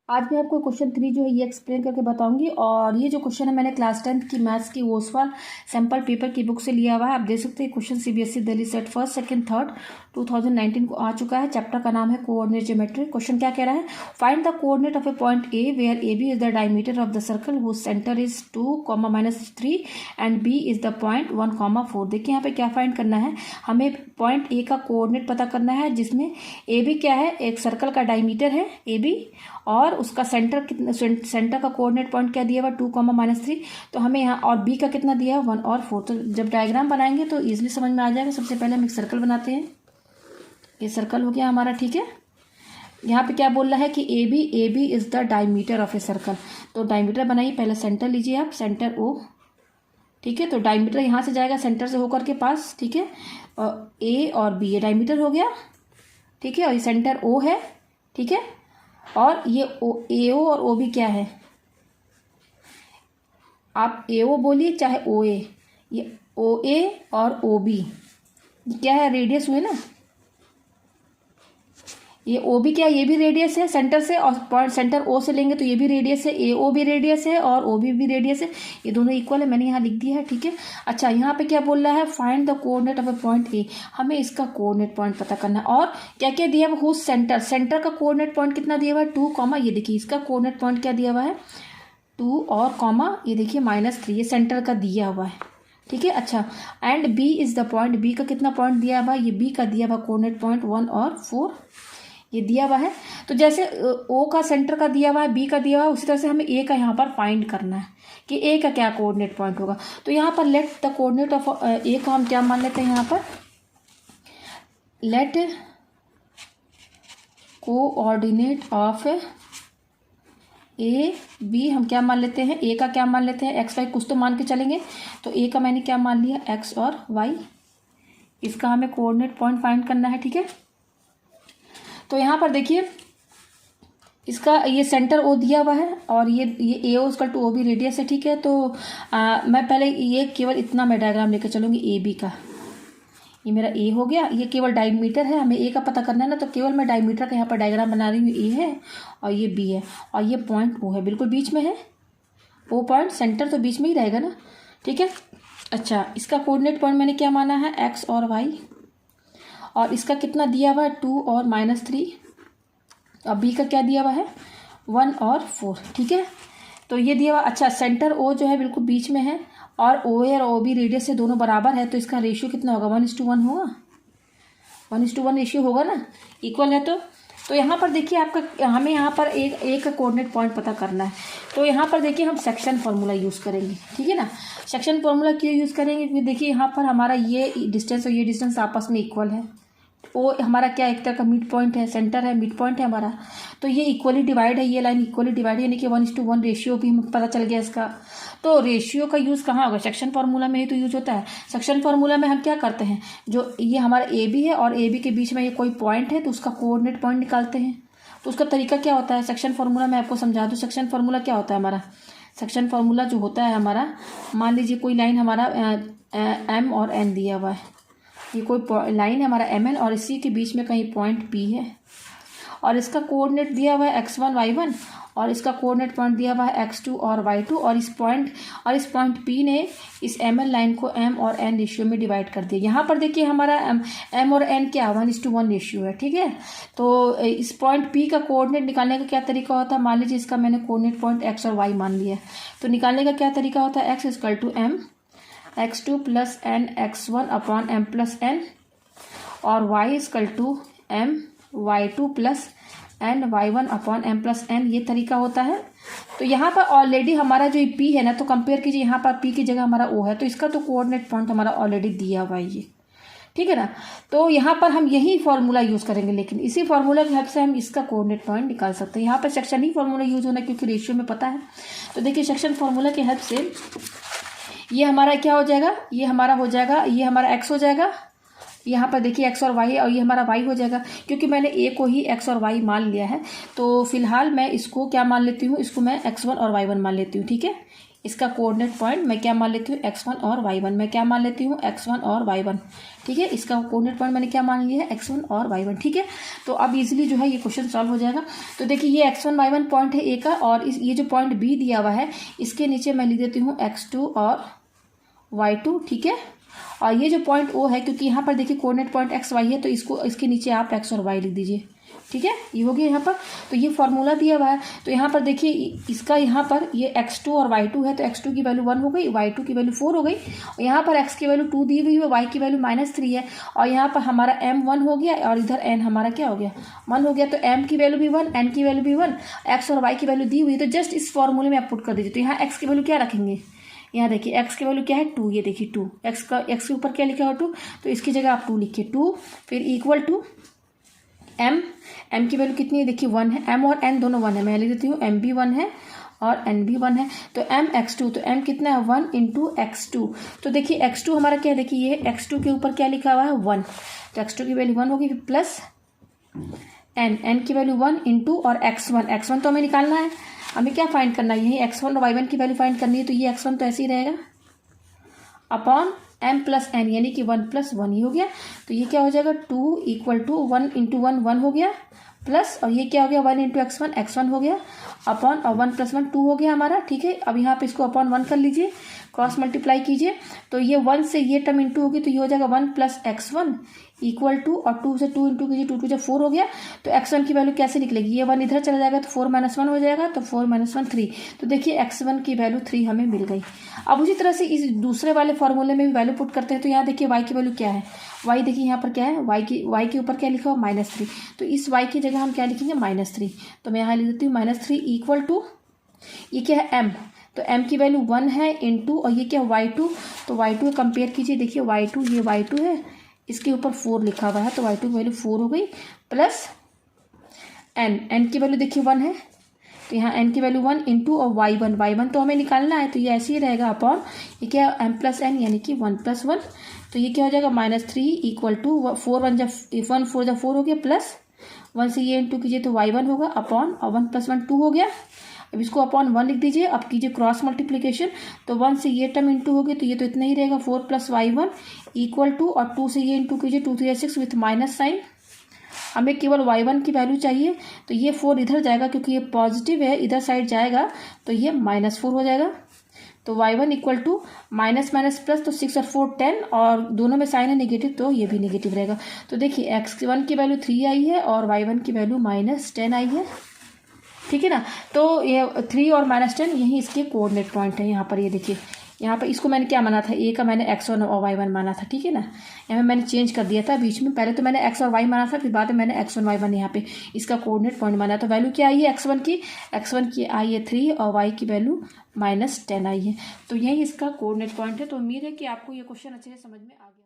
आज मैं आपको क्वेश्चन 3 जो है ये एक्सप्लेन करके बताऊंगी। और ये जो क्वेश्चन है मैंने क्लास 10th की मैथ्स की ओसवाल सैम्पल पेपर की बुक से लिया हुआ है। आप देख सकते हैं question CBSE Delhi set first second third 2019 को आ चुका है। चैप्टर का नाम है कोऑर्डिनेट ज्योमेट्री। क्वेश्चन क्या कह रहा है, find the coordinate of a point A where A B is the diameter of the circle whose centre is 2, -3 and B is the point 1, 4। देखिए यहाँ पे क्या फाइंड करना है, हमें पॉइंट ए का कोऑर्डिनेट पता करना है जिसमें ए बी क्या है, एक सर्कल का डायमीटर है ए बी और उसका सेंटर का कोऑर्डिनेट पॉइंट क्या दिया हुआ 2, -3। तो हमें यहाँ और बी का कितना दिया है 1 और 4। तो जब डायग्राम बनाएंगे तो इजीली समझ में आ जाएगा। सबसे पहले हम एक सर्कल बनाते हैं। ये सर्कल हो गया हमारा, ठीक है। यहाँ पे क्या बोल रहा है कि A B is the diameter of a circle. तो डायमीटर बनाइए, पहले सेंटर लीजिए आप, सेंटर ओ, ठीक है। तो डायमीटर यहाँ से जाएगा सेंटर से होकर के पास, ठीक है। और ए और बी ये डायमीटर हो गया, ठीक है। और ये सेंटर ओ है, ठीक है। और ये ए ओ और ओ बी क्या है, आप ए ओ बोलिए चाहे ओ ए, ये ओ ए और ओ बी क्या है, रेडियस हुए ना। ये ओ बी क्या है, ये भी रेडियस है सेंटर से, और पॉइंट सेंटर ओ से लेंगे तो ये भी रेडियस है, ए ओ भी रेडियस है और ओ भी रेडियस है। ये दोनों इक्वल है, मैंने यहाँ लिख दिया है, ठीक है। अच्छा, यहाँ पे क्या बोल रहा है, find the coordinate of a point ए। हमें इसका कोऑर्डिनेट पॉइंट पता करना है। और क्या क्या दिया हुआ, हुज सेंटर का कोऑर्डिनेट पॉइंट कितना दिया हुआ है 2, ये देखिए इसका कोऑर्डिनेट पॉइंट क्या दिया हुआ है 2 और कॉमा ये देखिए -3, ये सेंटर का दिया हुआ है, ठीक है। अच्छा, and B is the point, B का कितना पॉइंट दिया हुआ, ये बी का दिया हुआ कोऑर्डिनेट पॉइंट 1 और 4 ये दिया हुआ है। तो जैसे ओ का सेंटर का दिया हुआ है, बी का दिया हुआ है, उसी तरह से हमें ए का यहाँ पर फाइंड करना है कि ए का क्या कोऑर्डिनेट पॉइंट होगा। तो यहाँ पर let the coordinate of A का हम क्या मान लेते हैं, यहाँ पर let coordinate of A B हम क्या मान लेते हैं, ए का क्या मान लेते हैं, एक्स वाई कुछ तो मान के चलेंगे। तो ए का मैंने क्या मान लिया, एक्स और वाई, इसका हमें कोऑर्डिनेट पॉइंट फाइंड करना है, ठीक है। तो यहाँ पर देखिए इसका ये सेंटर ओ दिया हुआ है और ये ए ओ इसका 2 ओ भी रेडियस है, ठीक है। तो मैं पहले ये केवल इतना मैं डायग्राम लेकर चलूँगी ए बी का। ये मेरा ए हो गया, ये केवल डायमीटर है, हमें ए का पता करना है ना। तो केवल मैं डायमीटर का यहाँ पर डायग्राम बना रही हूँ, ए है और ये बी है और ये पॉइंट ओ है, बिल्कुल बीच में है। ओ पॉइंट सेंटर तो बीच में ही रहेगा ना, ठीक है। अच्छा, इसका कोऑर्डिनेट पॉइंट मैंने क्या माना है, एक्स और वाई, और इसका कितना दिया हुआ है 2 और -3, और बी का क्या दिया हुआ है 1 और 4, ठीक है। तो ये दिया हुआ। अच्छा, सेंटर ओ जो है बिल्कुल बीच में है और ओ ए और ओ बी रेडियस से दोनों बराबर है, तो इसका रेशियो कितना होगा 1:1 होगा, 1:1 रेशियो होगा ना, इक्वल है। तो यहाँ पर देखिए आपका, हमें यहाँ पर एक का कोऑर्डिनेट पॉइंट पता करना है। तो यहाँ पर देखिए हम सेक्शन फार्मूला यूज़ करेंगे, ठीक है ना। सेक्शन फार्मूला क्यों यूज़ करेंगे, क्योंकि देखिए यहाँ पर हमारा ये डिस्टेंस और ये डिस्टेंस आपस में इक्वल है। ओ हमारा क्या एक तरह का मिड पॉइंट है, सेंटर है, मिड पॉइंट है हमारा। तो ये इक्वली डिवाइड है, ये लाइन इक्वली डिवाइड, यानी कि 1:1 रेशियो भी हमें पता चल गया इसका। तो रेशियो का यूज़ कहाँ होगा, सेक्शन फार्मूला में ही तो यूज होता है। सेक्शन फार्मूला में हम क्या करते हैं, जो ये हमारा ए बी है और ए बी के बीच में ये कोई पॉइंट है तो उसका कोऑर्डिनेट पॉइंट निकालते हैं। तो उसका तरीका क्या होता है, सेक्शन फार्मूला मैं आपको समझा दूँ। सेक्शन फार्मूला क्या होता है हमारा, सेक्शन फार्मूला जो होता है हमारा, मान लीजिए कोई लाइन हमारा एम और एन दिया हुआ है, ये कोई लाइन है हमारा एम एन और इसी के बीच में कहीं पॉइंट पी है और इसका कोऑर्डिनेट दिया हुआ है x1 y1 और इसका कोऑर्डिनेट पॉइंट दिया हुआ है x2 और y2, और इस पॉइंट P ने इस एम एन लाइन को m और n रेशियो में डिवाइड कर दिया। यहाँ पर देखिए हमारा m और n क्या 1:1 रेशियो है, ठीक है। तो इस पॉइंट P का कोऑर्डिनेट निकालने का क्या तरीका होता है, मान लीजिए इसका मैंने कोऑर्डिनेट पॉइंट x और y मान लिया, तो निकालने का क्या तरीका होता है, x = m x2 + n x1 / m + n और y = m y2 + n y1 / m + n, ये तरीका होता है। तो यहाँ पर ऑलरेडी हमारा जो p है ना, तो कंपेयर कीजिए, यहाँ पर p की जगह हमारा o है, तो इसका तो कोऑर्डिनेट पॉइंट हमारा ऑलरेडी दिया हुआ है ये, ठीक है ना। तो यहाँ पर हम यही फार्मूला यूज़ करेंगे, लेकिन इसी फार्मूला की हेल्प से हम इसका कोऑर्डिनेट पॉइंट निकाल सकते हैं। यहाँ पर सेक्शन ही फार्मूला यूज़ होना है क्योंकि रेशियो में पता है। तो देखिए सेक्शन फार्मूला की हेल्प से ये हमारा क्या हो जाएगा, ये हमारा हो जाएगा, ये हमारा x हो जाएगा, यहाँ पर देखिए x और y है, और ये हमारा y हो जाएगा। क्योंकि मैंने a को ही x और y मान लिया है, तो फिलहाल मैं इसको क्या मान लेती हूँ, इसको मैं x1 और y1 मान लेती हूँ, ठीक है। इसका कोऑर्डिनेट पॉइंट मैं क्या मान लेती हूँ x1 और y1, मैं क्या मान लेती हूँ x1 और y1, ठीक है। इसका कोऑर्डिनेट पॉइंट मैंने क्या मान लिया है x1 और y1, ठीक है। तो अब इजीली जो है ये क्वेश्चन सॉल्व हो जाएगा। तो देखिए ये x1 y1 पॉइंट है ए का, और ये जो पॉइंट बी दिया हुआ है इसके नीचे मैं लिख देती हूँ x2 और y2, ठीक है। और ये जो पॉइंट ओ है, क्योंकि यहाँ पर देखिए कोऑर्डिनेट पॉइंट एक्स वाई है, तो इसको इसके नीचे आप एक्स और वाई लिख दीजिए, ठीक है। ये हो गया यहाँ पर। तो ये फॉर्मूला दिया हुआ है, तो यहाँ पर देखिए इसका यहाँ पर ये x2 और y2 है, तो x2 की वैल्यू 1 हो गई, y2 की वैल्यू 4 हो गई, और यहाँ पर x की वैल्यू 2 दी हुई है, y की वैल्यू -3 है, और यहाँ पर हमारा m 1 हो गया और इधर n हमारा क्या हो गया 1 हो गया। तो m की वैल्यू भी 1, n की वैल्यू भी 1, x और y की वैल्यू दी हुई है, तो जस्ट इस फॉर्मूले में आप पुट कर दीजिए। तो यहाँ x की वैल्यू क्या रखेंगे, यहाँ देखिए x की वैल्यू क्या है 2, ये देखिए 2, x के ऊपर क्या लिखा हो 2, तो इसकी जगह आप 2 लिखिए 2, फिर इक्वल टू m की वैल्यू कितनी है देखिए 1 है, m और n दोनों 1 है, मैं लिख देती हूँ m भी 1 है और n भी 1 है। तो m x2, तो m कितना है 1 इंटू x2, तो देखिए x2 हमारा क्या है, देखिए ये x2 के ऊपर क्या लिखा हुआ है 1, तो x2 की वैल्यू 1 होगी, प्लस n की वैल्यू 1 इंटू और x1 तो हमें निकालना है, हमें क्या फाइंड करना है, यही x1 और y1 की वैल्यू फाइंड करनी है। तो ये x1 तो ऐसे ही रहेगा अपॉन m प्लस n, यानी कि 1 + 1 ही हो गया। तो ये क्या हो जाएगा 2 इक्वल टू 1 इंटू 1 हो गया, प्लस और ये क्या हो गया 1 इंटू x1 हो गया, अपॉन और 1 + 1 2 हो गया हमारा, ठीक है। अब यहाँ पे इसको अपॉन 1 कर लीजिए, क्रॉस मल्टीप्लाई कीजिए, तो ये 1 से ये टर्म इंटू होगी, तो ये हो जाएगा 1 + x1 इक्वल टू, और 2 से 2 इंटू कीजिए, 2 2 4 हो गया। तो x1 की वैल्यू कैसे निकलेगी, ये 1 इधर चला जाएगा तो 4 - 1 हो जाएगा, तो 4 - 1 3। तो देखिए x1 की वैल्यू 3 हमें मिल गई। अब उसी तरह से इस दूसरे वाले फॉर्मूले में भी वैल्यू पुट करते हैं। तो यहाँ देखिए y की वैल्यू क्या है, y देखिए यहाँ पर क्या है, y के ऊपर क्या लिखा हुआ -3, तो इस y की जगह हम क्या लिखेंगे -3, तो मैं यहाँ लिख देती हूँ -3 इक्वल टू, ये क्या है m, तो m की वैल्यू 1 है इंटू, और ये क्या है y2, तो y2 कंपेयर कीजिए, देखिए y2, ये y2 है, इसके ऊपर 4 लिखा हुआ है, तो y2 की वैल्यू 4 हो गई, प्लस n की वैल्यू देखिए 1 है, तो यहाँ n की वैल्यू 1 इंटू और y1 तो हमें निकालना है, तो ये ऐसे ही रहेगा अपॉन, ये क्या है m प्लस n, यानी कि 1 + 1, तो ये क्या हो जाएगा -3 इक्वल टू 4 1 4 हो गया, प्लस 1 से ये इंटू कीजिए तो y1 होगा, अपॉन और 1 + 1 2 हो गया। अब इसको अपॉन 1 लिख दीजिए, अब कीजिए क्रॉस मल्टीप्लिकेशन, तो 1 से ये टर्म इंटू होगी, तो ये तो इतना ही रहेगा 4 + y1 इक्वल टू, और 2 से ये इंटू कीजिए 2 3 6 विथ माइनस साइन, हमें केवल y1 की वैल्यू चाहिए, तो ये 4 इधर जाएगा क्योंकि ये पॉजिटिव है, इधर साइड जाएगा तो ये -4 हो जाएगा। तो y1 equal to minus plus, तो 6 और 4 10, और दोनों में साइन है नेगेटिव, तो ये भी नेगेटिव रहेगा। तो देखिए x1 की वैल्यू 3 आई है और y1 की वैल्यू -10 आई है, ठीक है ना। तो ये 3 और -10 यही इसके कोऑर्डिनेट पॉइंट है। यहाँ पर ये देखिए, यहाँ पर इसको मैंने क्या माना था, ए का मैंने x1 और y1 माना था, ठीक है ना। यहाँ पे मैंने चेंज कर दिया था बीच में, पहले तो मैंने x और y माना था, फिर बाद में मैंने x1 y1 यहाँ पे इसका कोऑर्डिनेट पॉइंट माना। तो वैल्यू क्या आई है x1 की आई है 3 और y की वैल्यू -10 आई है। तो यही इसका कोऑर्डिनेट पॉइंट है। तो उम्मीद है कि आपको ये क्वेश्चन अच्छे से समझ में आ गया।